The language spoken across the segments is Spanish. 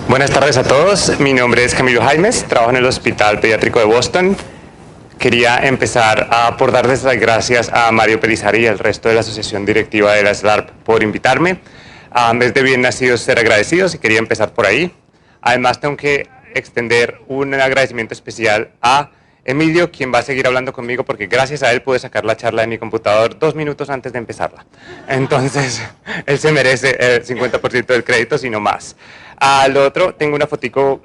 Buenas tardes a todos, mi nombre es Camilo Jaimes, trabajo en el Hospital Pediátrico de Boston. Quería empezar por darles las gracias a Mario Pelizari y al resto de la asociación directiva de la SLARP por invitarme. Es de bien nacido ser agradecidos y quería empezar por ahí. Además tengo que extender un agradecimiento especial a Emilio, quien va a seguir hablando conmigo porque gracias a él pude sacar la charla de mi computador 2 minutos antes de empezarla. Entonces, él se merece el 50% del crédito, si no más. Lo otro, tengo una fotico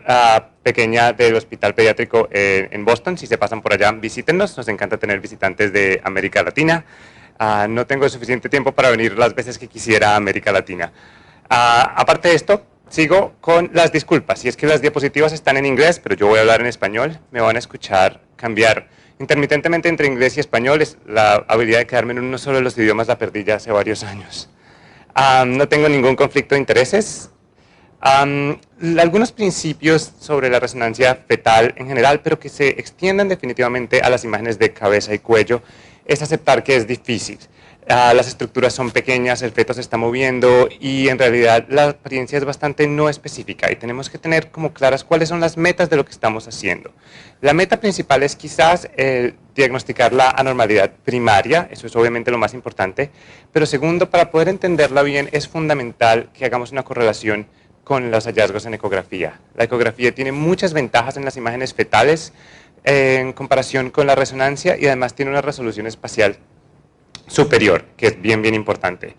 pequeña del Hospital Pediátrico en Boston. Si se pasan por allá, visítenos. Nos encanta tener visitantes de América Latina. No tengo suficiente tiempo para venir las veces que quisiera a América Latina. Aparte de esto, sigo con las disculpas. Y es que las diapositivas están en inglés, pero yo voy a hablar en español. Me van a escuchar cambiar intermitentemente entre inglés y español. La habilidad de quedarme en uno solo de los idiomas la perdí ya hace varios años. No tengo ningún conflicto de intereses. Algunos principios sobre la resonancia fetal en general, pero que se extiendan definitivamente a las imágenes de cabeza y cuello, es aceptar que es difícil. Las estructuras son pequeñas, el feto se está moviendo y en realidad la experiencia es bastante no específica y tenemos que tener como claras cuáles son las metas de lo que estamos haciendo. La meta principal es quizás diagnosticar la anormalidad primaria, eso es obviamente lo más importante, pero segundo, para poder entenderla bien es fundamental que hagamos una correlación con los hallazgos en ecografía. La ecografía tiene muchas ventajas en las imágenes fetales en comparación con la resonancia y además tiene una resolución espacial superior, que es bien importante.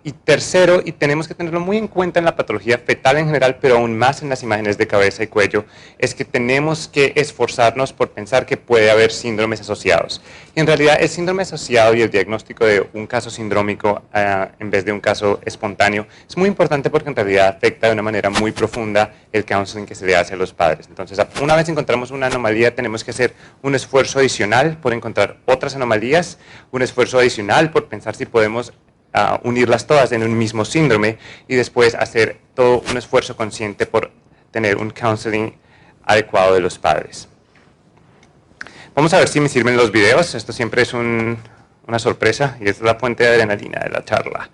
Y tercero, y tenemos que tenerlo muy en cuenta en la patología fetal en general, pero aún más en las imágenes de cabeza y cuello, es que tenemos que esforzarnos por pensar que puede haber síndromes asociados. Y en realidad el síndrome asociado y el diagnóstico de un caso sindrómico en vez de un caso espontáneo es muy importante porque en realidad afecta de una manera muy profunda el counseling que se le hace a los padres. Entonces, una vez encontramos una anomalía, tenemos que hacer un esfuerzo adicional por encontrar otras anomalías, un esfuerzo adicional por pensar si podemos unirlas todas en un mismo síndrome y después hacer todo un esfuerzo consciente por tener un counseling adecuado de los padres. Vamos a ver si me sirven los videos. Esto siempre es una sorpresa y es la fuente de adrenalina de la charla.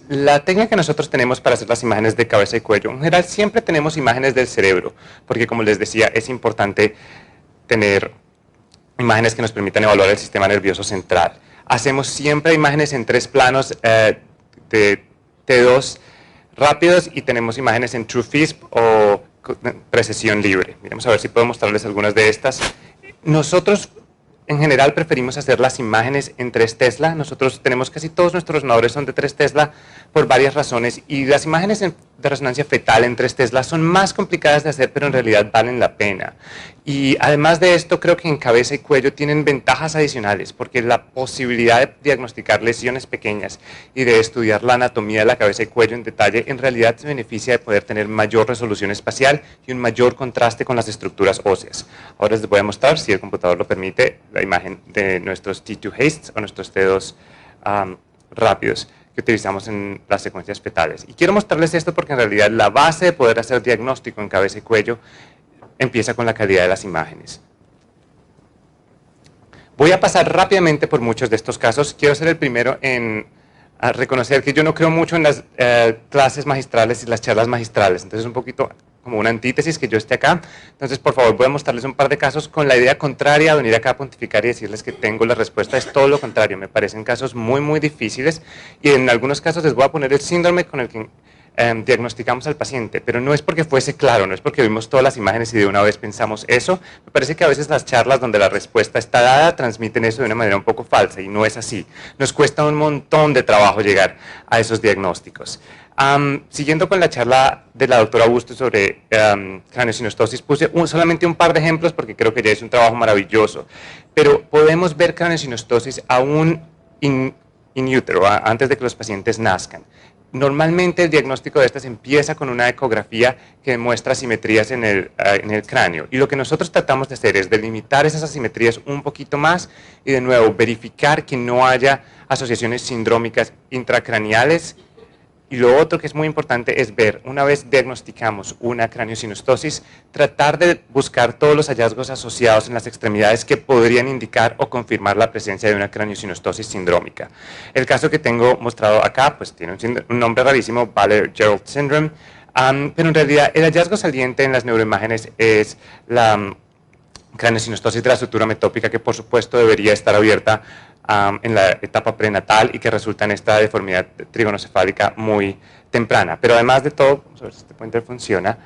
La técnica que nosotros tenemos para hacer las imágenes de cabeza y cuello, en general siempre tenemos imágenes del cerebro, porque como les decía, es importante tener imágenes que nos permitan evaluar el sistema nervioso central. Hacemos siempre imágenes en 3 planos de T2 rápidos y tenemos imágenes en TrueFisp o precesión libre. Miremos a ver si puedo mostrarles algunas de estas. Nosotros en general preferimos hacer las imágenes en 3 Tesla. Nosotros tenemos casi todos nuestros ordenadores son de 3 Tesla por varias razones y las imágenes de resonancia fetal en 3 Tesla son más complicadas de hacer, pero en realidad valen la pena. Y además de esto, creo que en cabeza y cuello tienen ventajas adicionales, porque la posibilidad de diagnosticar lesiones pequeñas y de estudiar la anatomía de la cabeza y cuello en detalle, en realidad se beneficia de poder tener mayor resolución espacial y un mayor contraste con las estructuras óseas. Ahora les voy a mostrar, si el computador lo permite, la imagen de nuestros T2 hastes o nuestros T2 rápidos que utilizamos en las secuencias fetales. Y quiero mostrarles esto porque en realidad la base de poder hacer diagnóstico en cabeza y cuello empieza con la calidad de las imágenes. Voy a pasar rápidamente por muchos de estos casos. Quiero ser el primero en reconocer que yo no creo mucho en las clases magistrales y las charlas magistrales. Entonces es un poquito como una antítesis que yo esté acá. Entonces, por favor, voy a mostrarles un par de casos con la idea contraria a venir acá a pontificar y decirles que tengo la respuesta. Es todo lo contrario. Me parecen casos muy difíciles y en algunos casos les voy a poner el síndrome con el que diagnosticamos al paciente, pero no es porque fuese claro, no es porque vimos todas las imágenes y de una vez pensamos eso. Me parece que a veces las charlas donde la respuesta está dada transmiten eso de una manera un poco falsa y no es así. Nos cuesta un montón de trabajo llegar a esos diagnósticos. Siguiendo con la charla de la doctora Augusto sobre craneosinostosis, puse solamente un par de ejemplos porque creo que ya es un trabajo maravilloso, pero podemos ver craneosinostosis aún in utero, antes de que los pacientes nazcan. Normalmente el diagnóstico de estas empieza con una ecografía que muestra asimetrías en el cráneo y lo que nosotros tratamos de hacer es delimitar esas asimetrías un poquito más y de nuevo verificar que no haya asociaciones sindrómicas intracraneales. Y lo otro que es muy importante es ver, una vez diagnosticamos una craneosinostosis, tratar de buscar todos los hallazgos asociados en las extremidades que podrían indicar o confirmar la presencia de una craneosinostosis sindrómica. El caso que tengo mostrado acá, pues tiene un nombre rarísimo, Baller-Gerald Syndrome. Pero en realidad el hallazgo saliente en las neuroimágenes es la craneosinostosis de la sutura metópica, que por supuesto debería estar abierta en la etapa prenatal y que resulta en esta deformidad trigonocefálica muy temprana. Pero además de todo, vamos a ver si este pointer funciona,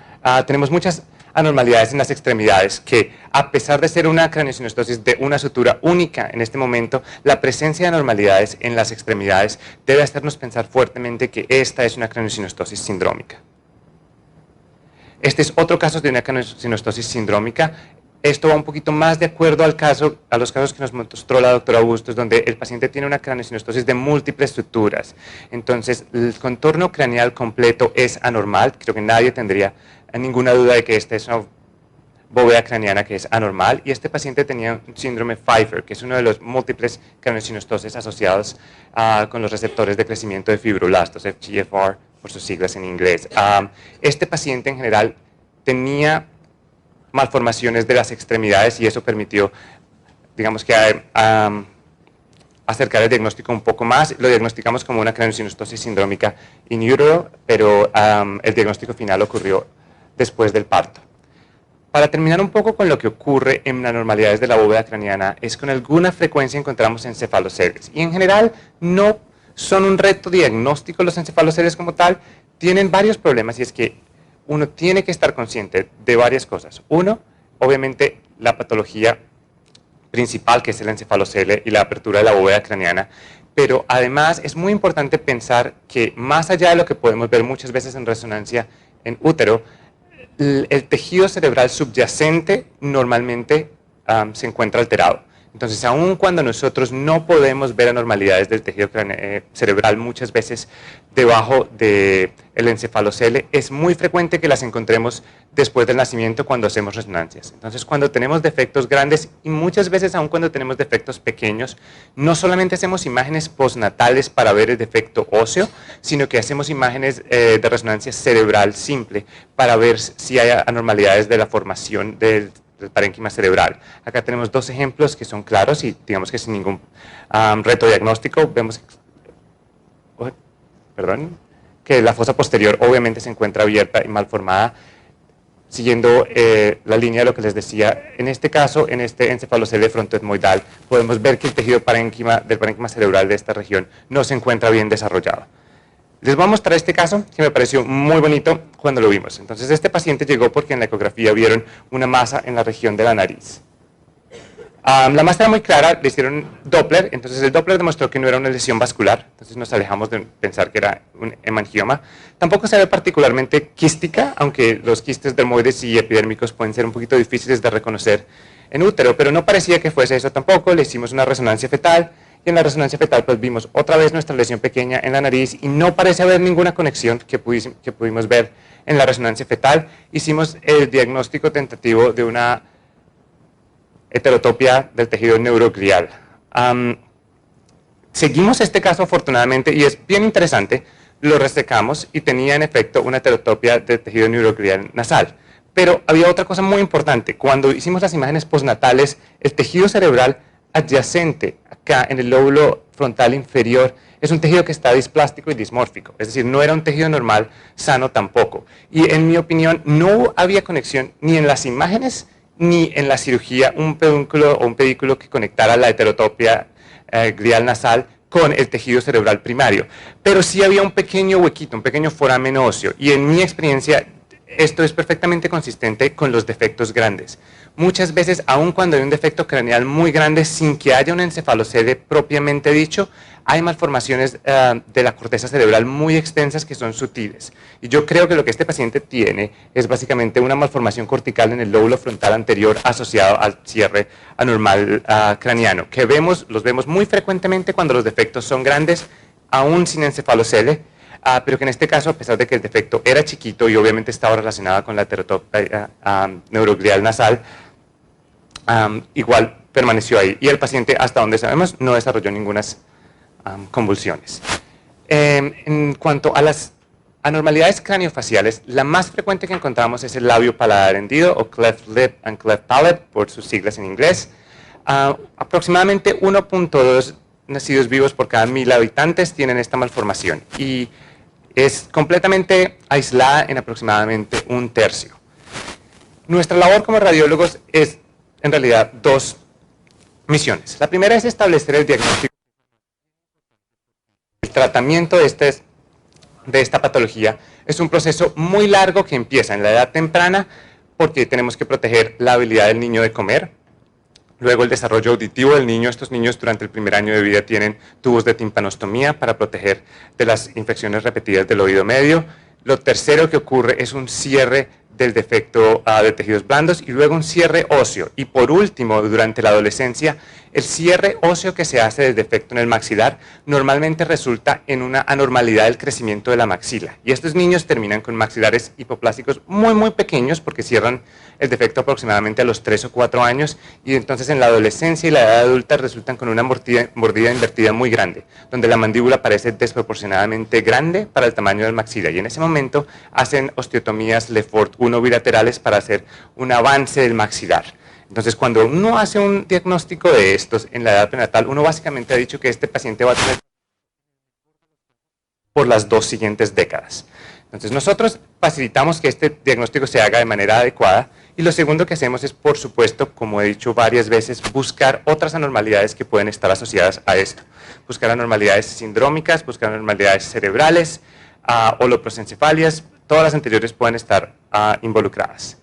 tenemos muchas anormalidades en las extremidades que, a pesar de ser una craneosinostosis de una sutura única en este momento, la presencia de anormalidades en las extremidades debe hacernos pensar fuertemente que esta es una craneosinostosis sindrómica. Este es otro caso de una craneosinostosis sindrómica. Esto va un poquito más de acuerdo a los casos que nos mostró la doctora Bustos, donde el paciente tiene una craneosinostosis de múltiples suturas. Entonces, el contorno craneal completo es anormal. Creo que nadie tendría ninguna duda de que esta es una bóveda craneana que es anormal. Y este paciente tenía un síndrome Pfeiffer, que es uno de los múltiples craneosinostosis asociados con los receptores de crecimiento de fibroblastos, FGFR, por sus siglas en inglés. Este paciente en general tenía malformaciones de las extremidades y eso permitió, digamos que, acercar el diagnóstico un poco más. Lo diagnosticamos como una craneosinostosis sindrómica in utero, pero el diagnóstico final ocurrió después del parto. Para terminar un poco con lo que ocurre en anormalidades de la bóveda craneana, es que con alguna frecuencia encontramos encefaloceles y en general no son un reto diagnóstico los encefaloceles como tal, tienen varios problemas y es que uno tiene que estar consciente de varias cosas. Uno, obviamente, la patología principal, que es el encefalocele y la apertura de la bóveda craneana, pero además es muy importante pensar que más allá de lo que podemos ver muchas veces en resonancia en útero, el tejido cerebral subyacente normalmente se encuentra alterado. Entonces, aun cuando nosotros no podemos ver anormalidades del tejido cerebral muchas veces debajo del encefalocele, es muy frecuente que las encontremos después del nacimiento cuando hacemos resonancias. Entonces, cuando tenemos defectos grandes y muchas veces aun cuando tenemos defectos pequeños, no solamente hacemos imágenes postnatales para ver el defecto óseo, sino que hacemos imágenes de resonancia cerebral simple para ver si hay anormalidades de la formación del parénquima cerebral. Acá tenemos dos ejemplos que son claros y digamos que sin ningún reto diagnóstico. Vemos que la fosa posterior obviamente se encuentra abierta y mal formada, siguiendo la línea de lo que les decía. En este caso, en este encefalocele frontoetmoidal, podemos ver que el tejido del parénquima cerebral de esta región no se encuentra bien desarrollado. Les voy a mostrar este caso que me pareció muy bonito cuando lo vimos. Entonces, este paciente llegó porque en la ecografía vieron una masa en la región de la nariz. La masa era muy clara, le hicieron Doppler, entonces el Doppler demostró que no era una lesión vascular, entonces nos alejamos de pensar que era un hemangioma. Tampoco se ve particularmente quística, aunque los quistes dermoides y epidérmicos pueden ser un poquito difíciles de reconocer en útero, pero no parecía que fuese eso tampoco. Le hicimos una resonancia fetal, y en la resonancia fetal pues vimos otra vez nuestra lesión pequeña en la nariz y no parece haber ninguna conexión que pudimos ver en la resonancia fetal. Hicimos el diagnóstico tentativo de una heterotopia del tejido neuroglial. Seguimos este caso afortunadamente y es bien interesante, lo resecamos y tenía en efecto una heterotopia del tejido neuroglial nasal. Pero había otra cosa muy importante, cuando hicimos las imágenes postnatales, el tejido cerebral adyacente acá en el lóbulo frontal inferior es un tejido que está displástico y dismórfico, es decir, no era un tejido normal, sano tampoco. Y en mi opinión no había conexión ni en las imágenes ni en la cirugía, un pedúnculo o un pedículo que conectara la heterotopia glial nasal con el tejido cerebral primario. Pero sí había un pequeño huequito, un pequeño foramen óseo, y en mi experiencia esto es perfectamente consistente con los defectos grandes. Muchas veces, aun cuando hay un defecto craneal muy grande, sin que haya un encefalocele propiamente dicho, hay malformaciones de la corteza cerebral muy extensas que son sutiles. Y yo creo que lo que este paciente tiene es básicamente una malformación cortical en el lóbulo frontal anterior asociado al cierre anormal craneano, que los vemos muy frecuentemente cuando los defectos son grandes, aún sin encefalocele, pero que en este caso, a pesar de que el defecto era chiquito y obviamente estaba relacionado con la heterotopia neuroglial nasal, igual permaneció ahí. Y el paciente, hasta donde sabemos, no desarrolló ninguna convulsiones. En cuanto a las anormalidades craniofaciales, la más frecuente que encontramos es el labio paladar hendido, o cleft lip and cleft palate, por sus siglas en inglés. Aproximadamente 1.2 nacidos vivos por cada 1000 habitantes tienen esta malformación. Y Es completamente aislada en aproximadamente un tercio. Nuestra labor como radiólogos es, en realidad, dos misiones. La primera es establecer el diagnóstico. El tratamiento de esta patología es un proceso muy largo que empieza en la edad temprana porque tenemos que proteger la habilidad del niño de comer. Luego el desarrollo auditivo del niño. Estos niños durante el primer año de vida tienen tubos de timpanostomía para proteger de las infecciones repetidas del oído medio. Lo tercero que ocurre es un cierre del defecto de tejidos blandos y luego un cierre óseo. Y por último, durante la adolescencia, el cierre óseo que se hace del defecto en el maxilar normalmente resulta en una anormalidad del crecimiento de la maxila. Y estos niños terminan con maxilares hipoplásticos muy pequeños porque cierran el defecto aproximadamente a los 3 o 4 años y entonces en la adolescencia y la edad adulta resultan con una mordida invertida muy grande, donde la mandíbula parece desproporcionadamente grande para el tamaño del maxila y en ese momento hacen osteotomías Lefort 1 bilaterales para hacer un avance del maxilar. Entonces cuando uno hace un diagnóstico de estos en la edad prenatal, uno básicamente ha dicho que este paciente va a tener por las 2 siguientes décadas. Entonces nosotros facilitamos que este diagnóstico se haga de manera adecuada y lo segundo que hacemos es, por supuesto, como he dicho varias veces, buscar otras anormalidades que pueden estar asociadas a esto. Buscar anormalidades sindrómicas, buscar anormalidades cerebrales, holoprosencefalias, todas las anteriores pueden estar involucradas.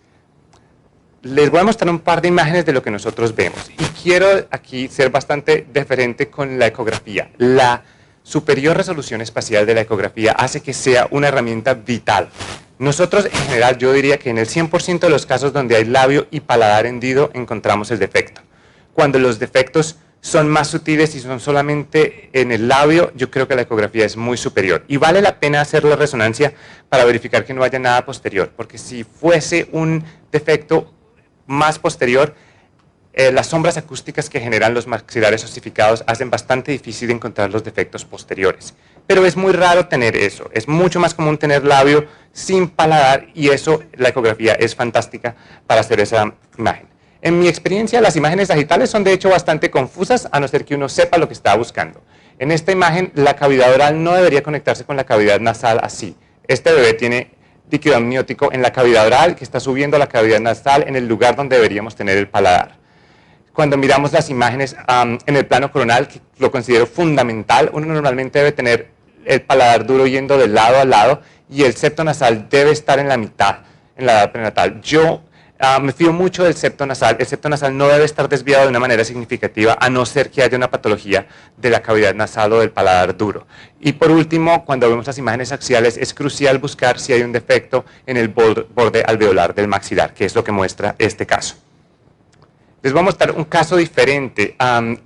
Les voy a mostrar un par de imágenes de lo que nosotros vemos y quiero aquí ser bastante deferente con la ecografía. La superior resolución espacial de la ecografía hace que sea una herramienta vital. Nosotros, en general, yo diría que en el 100% de los casos donde hay labio y paladar hendido encontramos el defecto. Cuando los defectos son más sutiles y son solamente en el labio, yo creo que la ecografía es muy superior. Y vale la pena hacer la resonancia para verificar que no haya nada posterior, porque si fuese un defecto más posterior, las sombras acústicas que generan los maxilares osificados hacen bastante difícil encontrar los defectos posteriores. Pero es muy raro tener eso, es mucho más común tener labio sin paladar y eso, la ecografía es fantástica para hacer esa imagen. En mi experiencia, las imágenes sagitales son de hecho bastante confusas, a no ser que uno sepa lo que está buscando. En esta imagen, la cavidad oral no debería conectarse con la cavidad nasal así. Este bebé tiene líquido amniótico en la cavidad oral que está subiendo a la cavidad nasal en el lugar donde deberíamos tener el paladar. Cuando miramos las imágenes en el plano coronal, que lo considero fundamental, uno normalmente debe tener el paladar duro yendo de lado a lado y el septo nasal debe estar en la mitad, en la edad prenatal. Yo me fío mucho del septo nasal. El septo nasal no debe estar desviado de una manera significativa, a no ser que haya una patología de la cavidad nasal o del paladar duro. Y por último, cuando vemos las imágenes axiales, es crucial buscar si hay un defecto en el borde alveolar del maxilar, que es lo que muestra este caso. Les voy a mostrar un caso diferente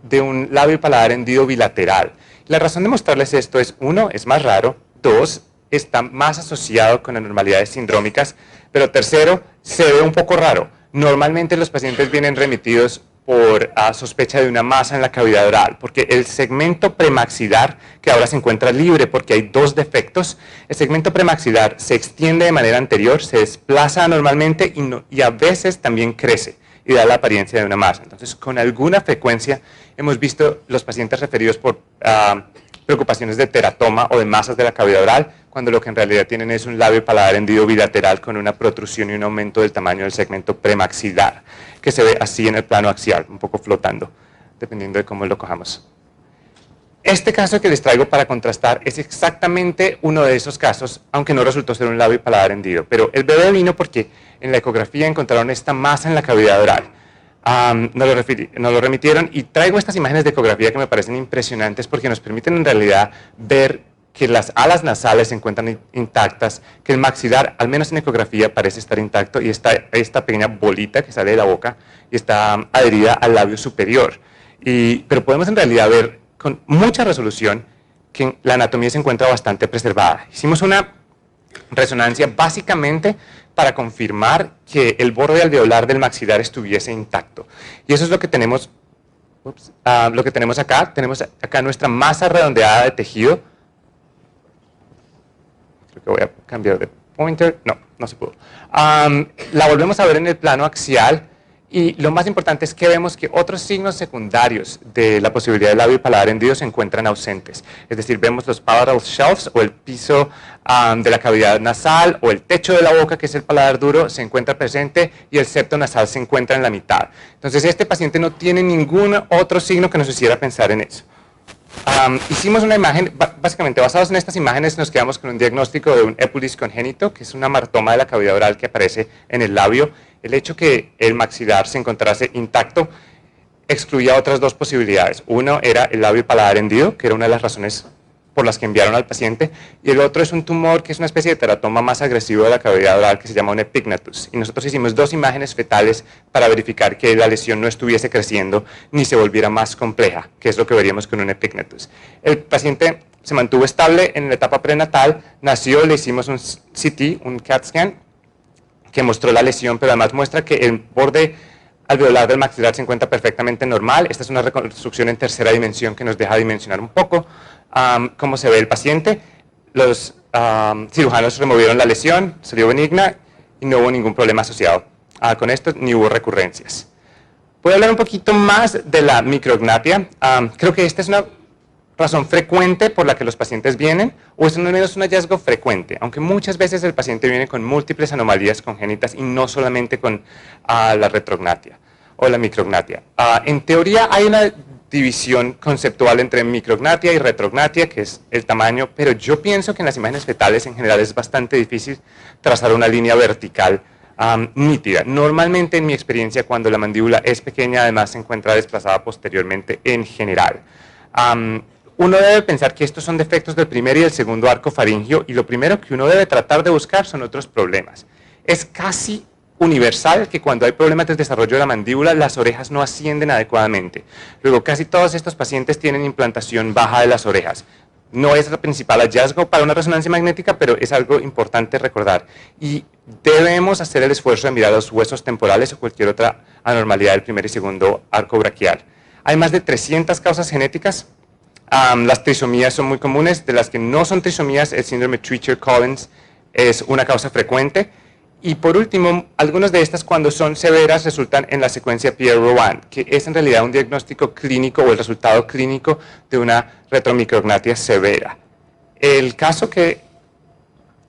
de un labio y paladar hendido bilateral. La razón de mostrarles esto es, uno, es más raro, dos, está más asociado con anormalidades sindrómicas, pero tercero, se ve un poco raro. Normalmente los pacientes vienen remitidos por sospecha de una masa en la cavidad oral, porque el segmento premaxilar, que ahora se encuentra libre porque hay 2 defectos, el segmento premaxilar se extiende de manera anterior, se desplaza anormalmente y a veces también crece y da la apariencia de una masa. Entonces, con alguna frecuencia hemos visto los pacientes referidos por preocupaciones de teratoma o de masas de la cavidad oral, cuando lo que en realidad tienen es un labio y paladar hendido bilateral con una protrusión y un aumento del tamaño del segmento premaxilar, que se ve así en el plano axial, un poco flotando, dependiendo de cómo lo cojamos. Este caso que les traigo para contrastar es exactamente uno de esos casos, aunque no resultó ser un labio y paladar hendido, pero el bebé vino porque en la ecografía encontraron esta masa en la cavidad oral. Nos lo remitieron y traigo estas imágenes de ecografía que me parecen impresionantes porque nos permiten en realidad ver que las alas nasales se encuentran intactas, que el maxilar, al menos en ecografía, parece estar intacto y esta pequeña bolita que sale de la boca y está adherida al labio superior. Pero podemos en realidad ver con mucha resolución que la anatomía se encuentra bastante preservada. Hicimos una resonancia básicamente para confirmar que el borde alveolar del maxilar estuviese intacto. Y eso es lo que tenemos, acá. Tenemos acá nuestra masa redondeada de tejido. Creo que voy a cambiar de pointer. No se pudo. La volvemos a ver en el plano axial Y lo más importante es que vemos que otros signos secundarios de la posibilidad del labio y paladar hendido se encuentran ausentes. Es decir, vemos los palatal shelves o el piso de la cavidad nasal o el techo de la boca, que es el paladar duro, se encuentra presente y el septo nasal se encuentra en la mitad. Entonces, este paciente no tiene ningún otro signo que nos hiciera pensar en eso. Hicimos una imagen, básicamente basados en estas imágenes nos quedamos con un diagnóstico de un epulis congénito, que es una martoma de la cavidad oral que aparece en el labio. El hecho que el maxilar se encontrase intacto excluía otras dos posibilidades. Uno era el labio y paladar hendido, que era una de las razones por las que enviaron al paciente, y el otro es un tumor que es una especie de teratoma más agresivo de la cavidad oral que se llama un epignatus. Y nosotros hicimos 2 imágenes fetales para verificar que la lesión no estuviese creciendo ni se volviera más compleja, que es lo que veríamos con un epignatus. El paciente se mantuvo estable en la etapa prenatal, nació, le hicimos un CT, un CAT scan, que mostró la lesión, pero además muestra que el borde alveolar del maxilar se encuentra perfectamente normal. Esta es una reconstrucción en tercera dimensión que nos deja dimensionar un poco cómo se ve el paciente. Los cirujanos removieron la lesión, salió benigna y no hubo ningún problema asociado con esto, ni hubo recurrencias. Voy a hablar un poquito más de la micrognatia. Creo que esta es una razón frecuente por la que los pacientes vienen, o es al menos un hallazgo frecuente, aunque muchas veces el paciente viene con múltiples anomalías congénitas y no solamente con la retrognatia o la micrognatia. En teoría hay una división conceptual entre micrognatia y retrognatia, que es el tamaño, pero yo pienso que en las imágenes fetales en general es bastante difícil trazar una línea vertical nítida. Normalmente en mi experiencia cuando la mandíbula es pequeña además se encuentra desplazada posteriormente en general. Uno debe pensar que estos son defectos del primer y del segundo arco faríngeo y lo primero que uno debe tratar de buscar son otros problemas. Es casi universal que cuando hay problemas del desarrollo de la mandíbula las orejas no ascienden adecuadamente. Luego casi todos estos pacientes tienen implantación baja de las orejas. No es el principal hallazgo para una resonancia magnética, pero es algo importante recordar. Y debemos hacer el esfuerzo de mirar los huesos temporales o cualquier otra anormalidad del primer y segundo arco braquial. Hay más de 300 causas genéticas. Las trisomías son muy comunes. De las que no son trisomías, el síndrome Treacher-Collins es una causa frecuente. Y por último, algunas de estas cuando son severas resultan en la secuencia Pierre-Rowan, que es en realidad un diagnóstico clínico o el resultado clínico de una retromicrognatia severa. El caso que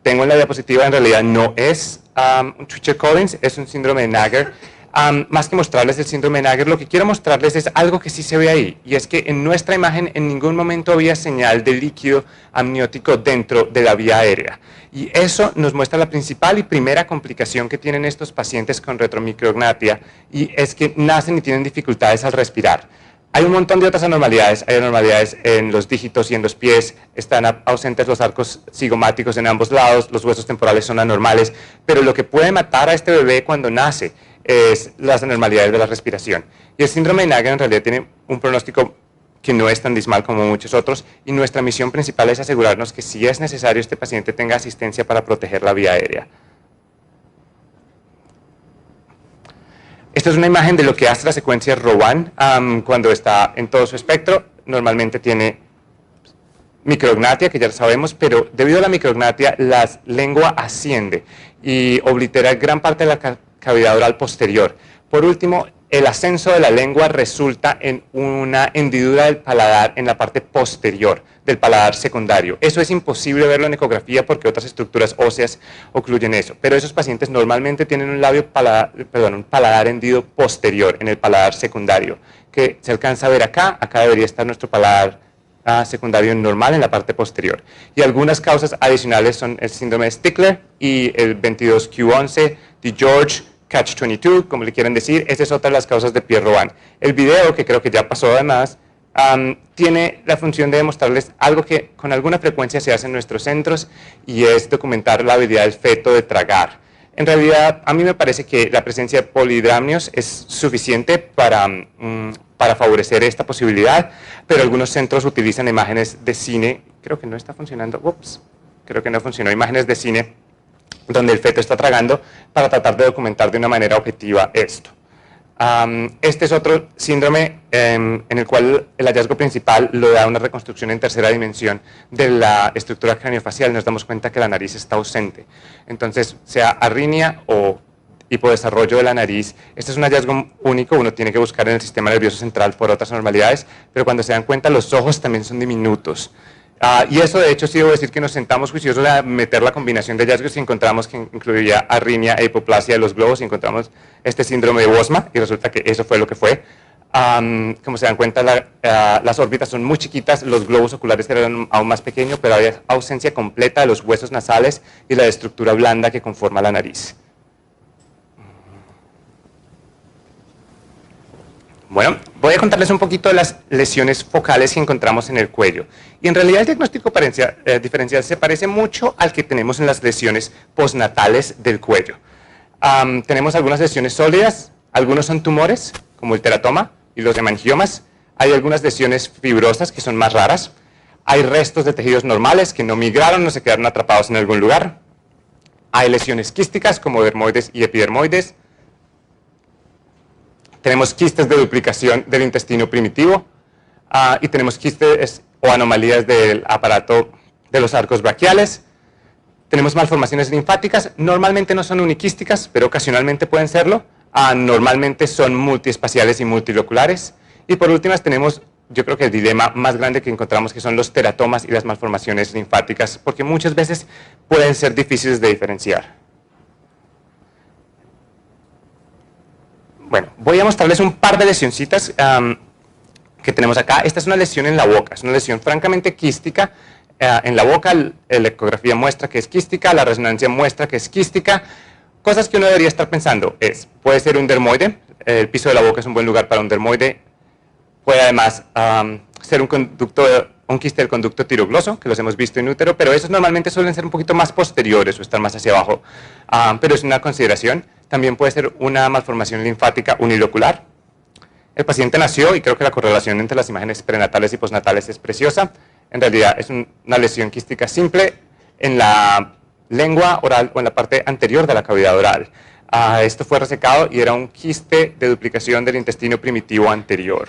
tengo en la diapositiva en realidad no es un Treacher-Collins, es un síndrome de Nager. Más que mostrarles el síndrome de Nager, lo que quiero mostrarles es algo que sí se ve ahí, y es que en nuestra imagen en ningún momento había señal de líquido amniótico dentro de la vía aérea. Y eso nos muestra la principal y primera complicación que tienen estos pacientes con retromicrognatia, y es que nacen y tienen dificultades al respirar. Hay un montón de otras anormalidades, hay anormalidades en los dígitos y en los pies, están ausentes los arcos cigomáticos en ambos lados, los huesos temporales son anormales, pero lo que puede matar a este bebé cuando nace es las anormalidades de la respiración. Y el síndrome de Nager en realidad tiene un pronóstico que no es tan dismal como muchos otros, y nuestra misión principal es asegurarnos que si es necesario este paciente tenga asistencia para proteger la vía aérea. Esta es una imagen de lo que hace la secuencia Rowan cuando está en todo su espectro. Normalmente tiene micrognatia, que ya lo sabemos, pero debido a la micrognatia la lengua asciende y oblitera gran parte de la cavidad oral posterior. Por último, el ascenso de la lengua resulta en una hendidura del paladar en la parte posterior del paladar secundario. Eso es imposible verlo en ecografía porque otras estructuras óseas ocluyen eso, pero esos pacientes normalmente tienen un paladar hendido posterior en el paladar secundario, que se alcanza a ver acá. Acá debería estar nuestro paladar secundario normal en la parte posterior. Y algunas causas adicionales son el síndrome de Stickler y el 22q11 de George, Catch-22, como le quieran decir. Esta es otra de las causas de Pierre-Rowan. El video, que creo que ya pasó además, tiene la función de demostrarles algo que con alguna frecuencia se hace en nuestros centros, y es documentar la habilidad del feto de tragar. En realidad, a mí me parece que la presencia de polihidramnios es suficiente para favorecer esta posibilidad, pero algunos centros utilizan imágenes de cine. Creo que no está funcionando. Creo que no funcionó. Imágenes de cine donde el feto está tragando para tratar de documentar de una manera objetiva esto. Este es otro síndrome en el cual el hallazgo principal lo da una reconstrucción en tercera dimensión de la estructura craniofacial. Nos damos cuenta que la nariz está ausente. Entonces, sea arritmia o hipodesarrollo de la nariz. Este es un hallazgo único, uno tiene que buscar en el sistema nervioso central por otras anormalidades, pero cuando se dan cuenta los ojos también son diminutos. Y eso, de hecho, sí debo decir que nos sentamos juiciosos a meter la combinación de hallazgos y encontramos que incluía arritmia e hipoplasia de los globos y encontramos este síndrome de Bosma y resulta que eso fue lo que fue. Como se dan cuenta, las órbitas son muy chiquitas, los globos oculares eran aún más pequeños, pero había ausencia completa de los huesos nasales y la estructura blanda que conforma la nariz. Bueno, voy a contarles un poquito de las lesiones focales que encontramos en el cuello. Y en realidad el diagnóstico diferencial se parece mucho al que tenemos en las lesiones postnatales del cuello. Tenemos algunas lesiones sólidas, algunos son tumores, como el teratoma y los hemangiomas. Hay algunas lesiones fibrosas que son más raras. Hay restos de tejidos normales que no migraron, no se quedaron atrapados en algún lugar. Hay lesiones quísticas como dermoides y epidermoides. Tenemos quistes de duplicación del intestino primitivo y tenemos quistes o anomalías del aparato de los arcos braquiales. Tenemos malformaciones linfáticas, normalmente no son uniquísticas, pero ocasionalmente pueden serlo. Normalmente son multiespaciales y multiloculares. Y por últimas tenemos, yo creo que el dilema más grande que encontramos, que son los teratomas y las malformaciones linfáticas, porque muchas veces pueden ser difíciles de diferenciar. Bueno, voy a mostrarles un par de lesioncitas que tenemos acá. Esta es una lesión en la boca, es una lesión francamente quística. En la boca, la ecografía muestra que es quística, la resonancia muestra que es quística. Cosas que uno debería estar pensando puede ser un dermoide, el piso de la boca es un buen lugar para un dermoide. Puede además ser un quiste del conducto tirogloso, que los hemos visto en útero, pero esos normalmente suelen ser un poquito más posteriores o estar más hacia abajo. Pero es una consideración. También puede ser una malformación linfática unilocular. El paciente nació y creo que la correlación entre las imágenes prenatales y postnatales es preciosa. En realidad es una lesión quística simple en la lengua oral o en la parte anterior de la cavidad oral. Esto fue resecado y era un quiste de duplicación del intestino primitivo anterior.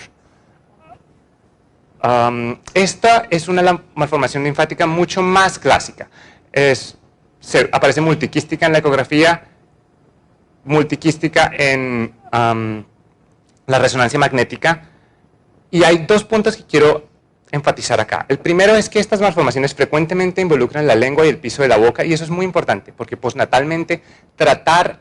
Esta es una malformación linfática mucho más clásica. Aparece multiquística en la ecografía, multiquística en la resonancia magnética, y hay dos puntos que quiero enfatizar acá. El primero es que estas malformaciones frecuentemente involucran la lengua y el piso de la boca, y eso es muy importante, porque postnatalmente tratar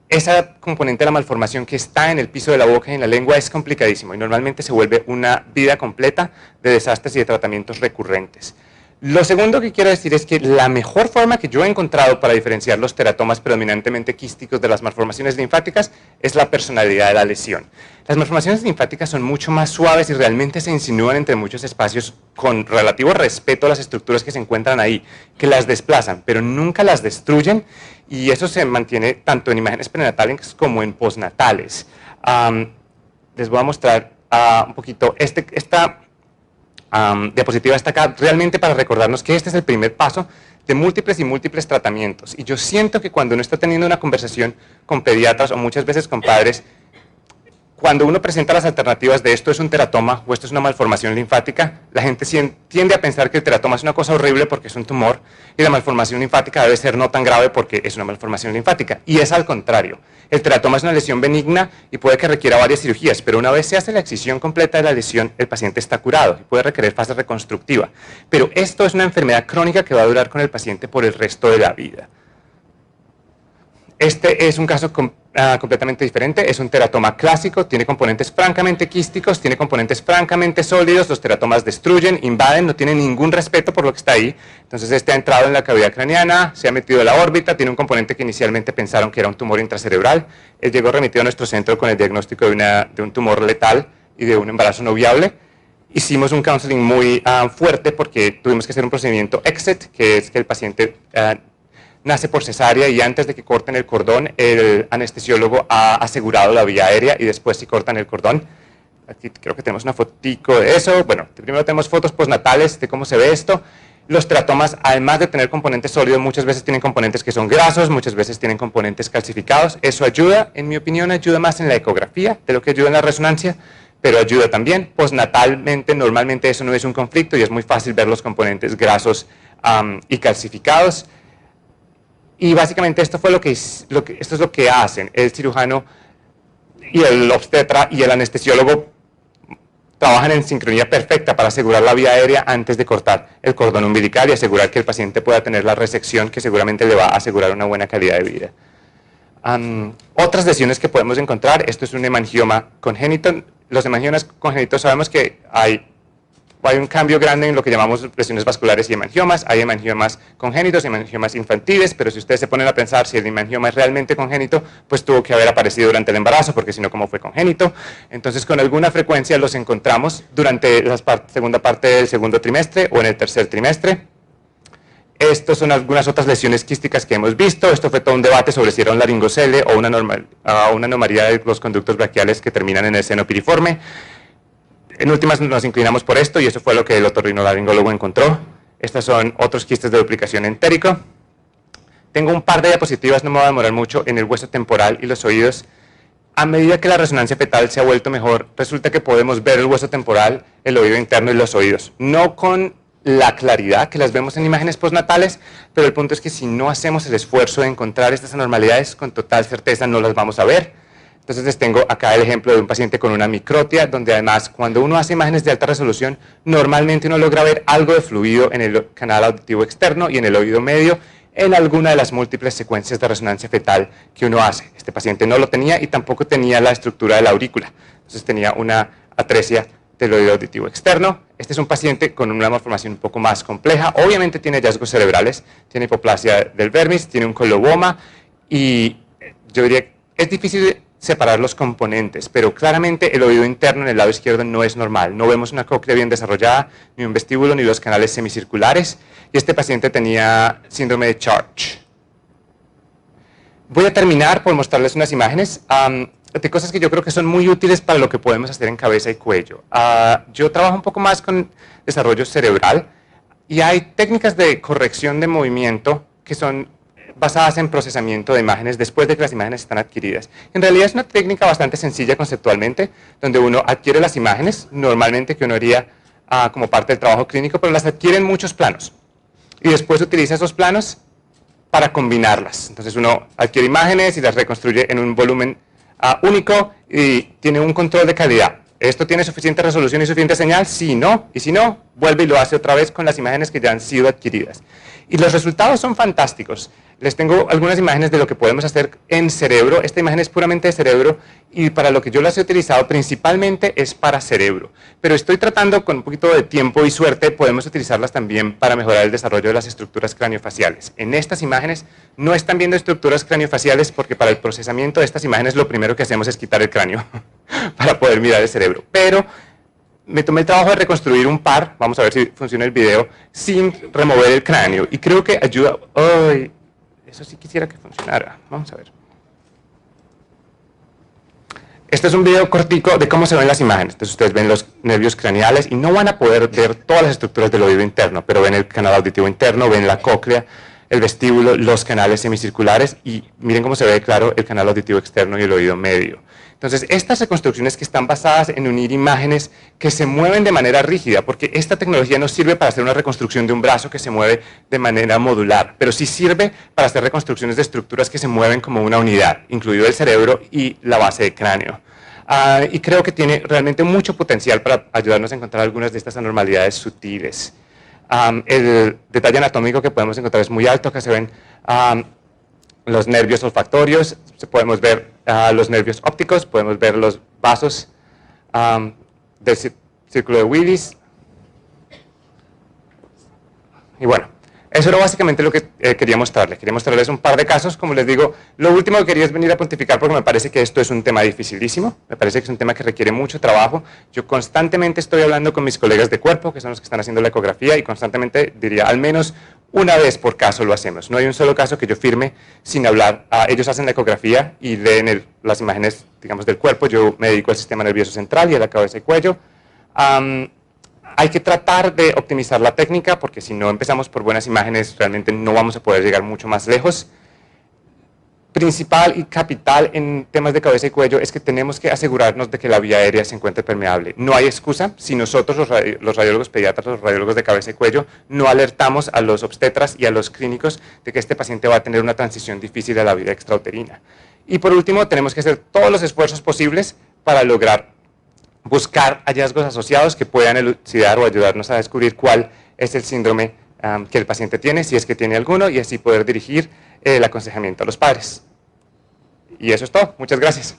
esa componente de la malformación que está en el piso de la boca y en la lengua es complicadísimo, y normalmente se vuelve una vida completa de desastres y de tratamientos recurrentes. Lo segundo que quiero decir es que la mejor forma que yo he encontrado para diferenciar los teratomas predominantemente quísticos de las malformaciones linfáticas es la personalidad de la lesión. Las malformaciones linfáticas son mucho más suaves y realmente se insinúan entre muchos espacios con relativo respeto a las estructuras que se encuentran ahí, que las desplazan, pero nunca las destruyen, y eso se mantiene tanto en imágenes prenatales como en postnatales. Les voy a mostrar un poquito esta diapositiva está acá realmente para recordarnos que este es el primer paso de múltiples y múltiples tratamientos. Y yo siento que cuando uno está teniendo una conversación con pediatras o muchas veces con padres, cuando uno presenta las alternativas de esto es un teratoma o esto es una malformación linfática, la gente tiende a pensar que el teratoma es una cosa horrible porque es un tumor y la malformación linfática debe ser no tan grave porque es una malformación linfática. Y es al contrario. El teratoma es una lesión benigna y puede que requiera varias cirugías, pero una vez se hace la excisión completa de la lesión, el paciente está curado y puede requerir fase reconstructiva. Pero esto es una enfermedad crónica que va a durar con el paciente por el resto de la vida. Este es un caso completamente diferente, es un teratoma clásico, tiene componentes francamente quísticos, tiene componentes francamente sólidos, los teratomas destruyen, invaden, no tienen ningún respeto por lo que está ahí. Entonces este ha entrado en la cavidad craneana, se ha metido en la órbita, tiene un componente que inicialmente pensaron que era un tumor intracerebral. Él llegó remitido a nuestro centro con el diagnóstico de un tumor letal y de un embarazo no viable. Hicimos un counseling muy fuerte porque tuvimos que hacer un procedimiento exit, que es que el paciente nace por cesárea y antes de que corten el cordón, el anestesiólogo ha asegurado la vía aérea y después si cortan el cordón. Aquí creo que tenemos una fotico de eso. Bueno, primero tenemos fotos postnatales de cómo se ve esto. Los teratomas, además de tener componentes sólidos, muchas veces tienen componentes que son grasos, muchas veces tienen componentes calcificados. Eso ayuda, en mi opinión, ayuda más en la ecografía de lo que ayuda en la resonancia, pero ayuda también. Postnatalmente, normalmente eso no es un conflicto y es muy fácil ver los componentes grasos y calcificados. Y básicamente esto es lo que hacen. El cirujano y el obstetra y el anestesiólogo trabajan en sincronía perfecta para asegurar la vía aérea antes de cortar el cordón umbilical y asegurar que el paciente pueda tener la resección que seguramente le va a asegurar una buena calidad de vida. Otras lesiones que podemos encontrar, esto es un hemangioma congénito. Los hemangiomas congénitos sabemos que hay un cambio grande en lo que llamamos lesiones vasculares y hemangiomas. Hay hemangiomas congénitos y hemangiomas infantiles, pero si ustedes se ponen a pensar si el hemangioma es realmente congénito, pues tuvo que haber aparecido durante el embarazo, porque si no, ¿cómo fue congénito? Entonces, con alguna frecuencia los encontramos durante la segunda parte del segundo trimestre o en el tercer trimestre. Estas son algunas otras lesiones quísticas que hemos visto. Esto fue todo un debate sobre si era un laringocele o una anomalía de los conductos braquiales que terminan en el seno piriforme. En últimas nos inclinamos por esto y eso fue lo que el otorrinolaringólogo encontró. Estos son otros quistes de duplicación entérico. Tengo un par de diapositivas, no me voy a demorar mucho, en el hueso temporal y los oídos. A medida que la resonancia fetal se ha vuelto mejor, resulta que podemos ver el hueso temporal, el oído interno y los oídos. No con la claridad que las vemos en imágenes postnatales, pero el punto es que si no hacemos el esfuerzo de encontrar estas anormalidades, con total certeza no las vamos a ver. Entonces les tengo acá el ejemplo de un paciente con una microtia, donde además cuando uno hace imágenes de alta resolución, normalmente uno logra ver algo de fluido en el canal auditivo externo y en el oído medio, en alguna de las múltiples secuencias de resonancia fetal que uno hace. Este paciente no lo tenía y tampoco tenía la estructura de la aurícula, entonces tenía una atresia del oído auditivo externo. Este es un paciente con una malformación un poco más compleja, obviamente tiene hallazgos cerebrales, tiene hipoplasia del vermis, tiene un coloboma y yo diría que es difícil separar los componentes, pero claramente el oído interno en el lado izquierdo no es normal. No vemos una cóclea bien desarrollada, ni un vestíbulo, ni los canales semicirculares, y este paciente tenía síndrome de Charge. Voy a terminar por mostrarles unas imágenes de cosas que yo creo que son muy útiles para lo que podemos hacer en cabeza y cuello. Yo trabajo un poco más con desarrollo cerebral, y hay técnicas de corrección de movimiento que son basadas en procesamiento de imágenes después de que las imágenes están adquiridas. En realidad es una técnica bastante sencilla conceptualmente, donde uno adquiere las imágenes, normalmente que uno haría como parte del trabajo clínico, pero las adquiere en muchos planos. Y después utiliza esos planos para combinarlas. Entonces uno adquiere imágenes y las reconstruye en un volumen único y tiene un control de calidad. ¿Esto tiene suficiente resolución y suficiente señal? Sí, no. Y si no, vuelve y lo hace otra vez con las imágenes que ya han sido adquiridas. Y los resultados son fantásticos. Les tengo algunas imágenes de lo que podemos hacer en cerebro. Esta imagen es puramente de cerebro y para lo que yo las he utilizado principalmente es para cerebro. Pero estoy tratando, con un poquito de tiempo y suerte, podemos utilizarlas también para mejorar el desarrollo de las estructuras craniofaciales. En estas imágenes no están viendo estructuras craniofaciales porque para el procesamiento de estas imágenes lo primero que hacemos es quitar el cráneo para poder mirar el cerebro. Pero me tomé el trabajo de reconstruir un par, vamos a ver si funciona el video, sin remover el cráneo. Y creo que ayuda. ¡Ay! Eso sí quisiera que funcionara. Vamos a ver. Este es un video cortico de cómo se ven las imágenes. Entonces ustedes ven los nervios craneales y no van a poder ver todas las estructuras del oído interno, pero ven el canal auditivo interno, ven la cóclea, el vestíbulo, los canales semicirculares y miren cómo se ve claro el canal auditivo externo y el oído medio. Entonces, estas reconstrucciones que están basadas en unir imágenes que se mueven de manera rígida, porque esta tecnología no sirve para hacer una reconstrucción de un brazo que se mueve de manera modular, pero sí sirve para hacer reconstrucciones de estructuras que se mueven como una unidad, incluido el cerebro y la base de cráneo. Y creo que tiene realmente mucho potencial para ayudarnos a encontrar algunas de estas anormalidades sutiles. El detalle anatómico que podemos encontrar es muy alto, acá se ven los nervios olfactorios, podemos ver los nervios ópticos, podemos ver los vasos del círculo de Willis. Y bueno, eso era básicamente lo que quería mostrarles. Quería mostrarles un par de casos. Como les digo, lo último que quería es venir a pontificar porque me parece que esto es un tema dificilísimo. Me parece que es un tema que requiere mucho trabajo. Yo constantemente estoy hablando con mis colegas de cuerpo, que son los que están haciendo la ecografía, y constantemente diría al menos una vez por caso lo hacemos. No hay un solo caso que yo firme sin hablar. Ellos hacen la ecografía y leen las imágenes, digamos, del cuerpo. Yo me dedico al sistema nervioso central y a la cabeza y cuello. Hay que tratar de optimizar la técnica porque si no empezamos por buenas imágenes realmente no vamos a poder llegar mucho más lejos. principal y capital en temas de cabeza y cuello es que tenemos que asegurarnos de que la vía aérea se encuentre permeable. No hay excusa si nosotros, los radiólogos pediatras, los radiólogos de cabeza y cuello, no alertamos a los obstetras y a los clínicos de que este paciente va a tener una transición difícil a la vida extrauterina. Y por último, tenemos que hacer todos los esfuerzos posibles para lograr buscar hallazgos asociados que puedan elucidar o ayudarnos a descubrir cuál es el síndrome que el paciente tiene, si es que tiene alguno, y así poder dirigir el aconsejamiento a los padres. Y eso es todo. Muchas gracias.